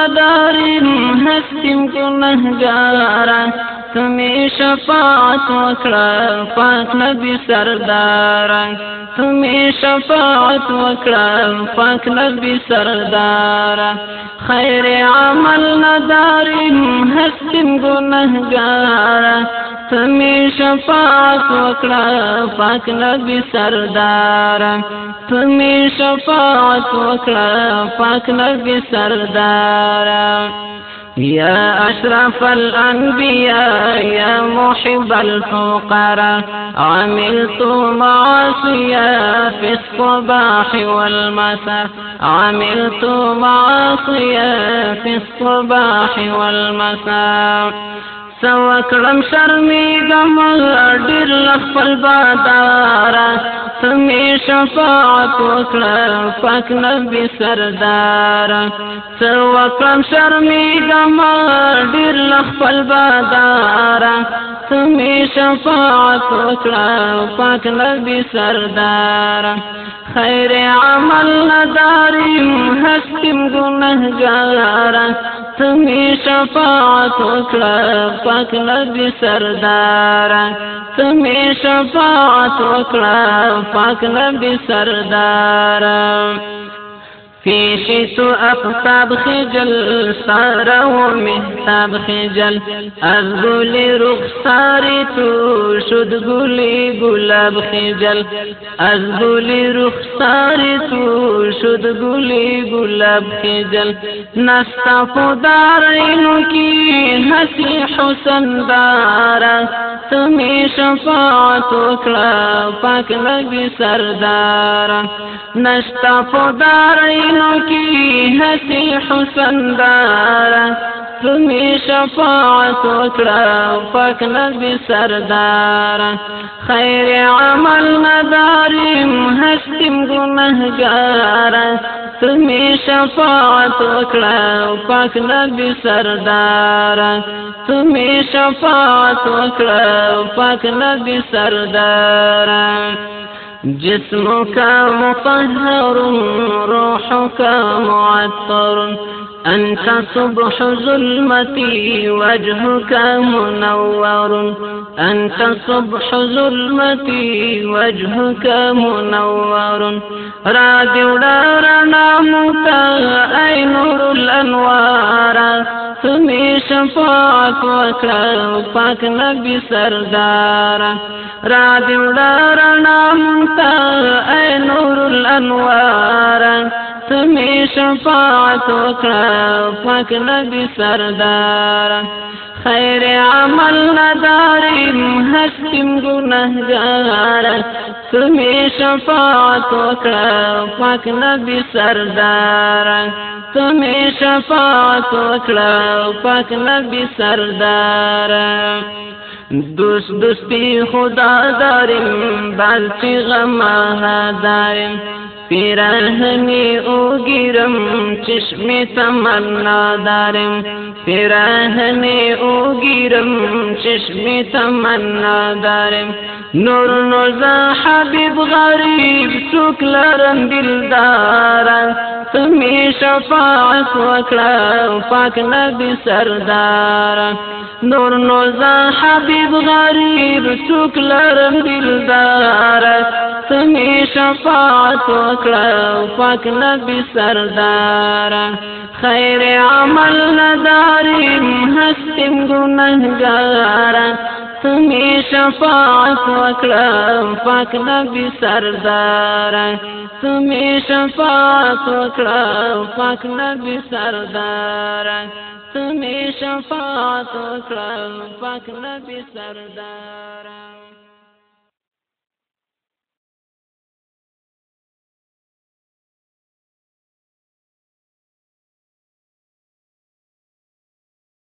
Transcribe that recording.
نداریم هستیم گنهگارا تمی شفاعت وکړه پاک نبی سردارا تمی شفاعت وکړه پاک نبی سردارا خیر عمل نداریم هستیم گنهگارا تمی شفاعت وکړه پاک نبی سردارا تمی شفاعت وکړه پاک نبی سردارا يا أشرف الأنبياء يا محب الفقراء عملت معاصيا في الصباح والمساء عملت معاصيا في الصباح والمساء سوکړم شرمېږم ډېر له خپل باداره تمې شفاعت وکړه پاک نبي سرداره سوکړم شرمېږم ډېر له خپل باداره تمې شفاعت وکړه پاک نبي سرداره خیر عمل نداریم هستیم گنهگارا تمی شفاعت وکړه پاک نبی سردارا تمی شفاعت وکړه پاک نبی سردارا فيشت أقطاب خجل صار ومهتاب خجل أذقلي رخصاري تشد قلي قلاب خجل أذقلي رخصاري تشد قلي قلاب خجل نستف دارينك هسي حسن دارا تمي شفاعت وكلا پاك نبي سردارا نستف دارينك کی ہسی حسن دارا تمی شفاعت وکړه پاک نبی سردارا خیر عمل نداریم هستیم گنهگارا تمی شفاعت وکړه پاک نبی سردارا تمی شفاعت وکړه پاک نبی سردارا جسمك مطهر روحك معطر أنت صبح ظلمتي وجهك منور أنت صبح ظلمتي وجهك منور رادي ولارنا موتا أي نور الأنوار تمي شفاعت وكلا پاك نبي سردارا رادي ولارنا موتا أي نور الأنوار تمی شفاعت وکړه پاک نبی سردارا خیر عمل نداریم هستیم گنهگارا تمی شفاعت وکړه پاک نبی سردارا تمی شفاعت وکړه پاک نبی سردارا دوست دوستی خدا داریم بلچی غمها داریم پیراهنی اوگیرم چشم تمنا دارم پیراهنی اوگیرم چشم تمنا دارم نور نوزا حبیب غریب سوک لرم دلدارا تمی شفاعت وکړه پاک نبی سردارا نور نوزا حبیب غریب سوک لرم دلدارا تمی شفاعت وکړه پاک نبی سردارا خیر عمل نداریم هستیم گنهگارا تمی شفاعت وکړه پاک نبی سردارا تمی شفاعت وکړه پاک نبی سردارا تمی شفاعت وکړه پاک نبی سردارا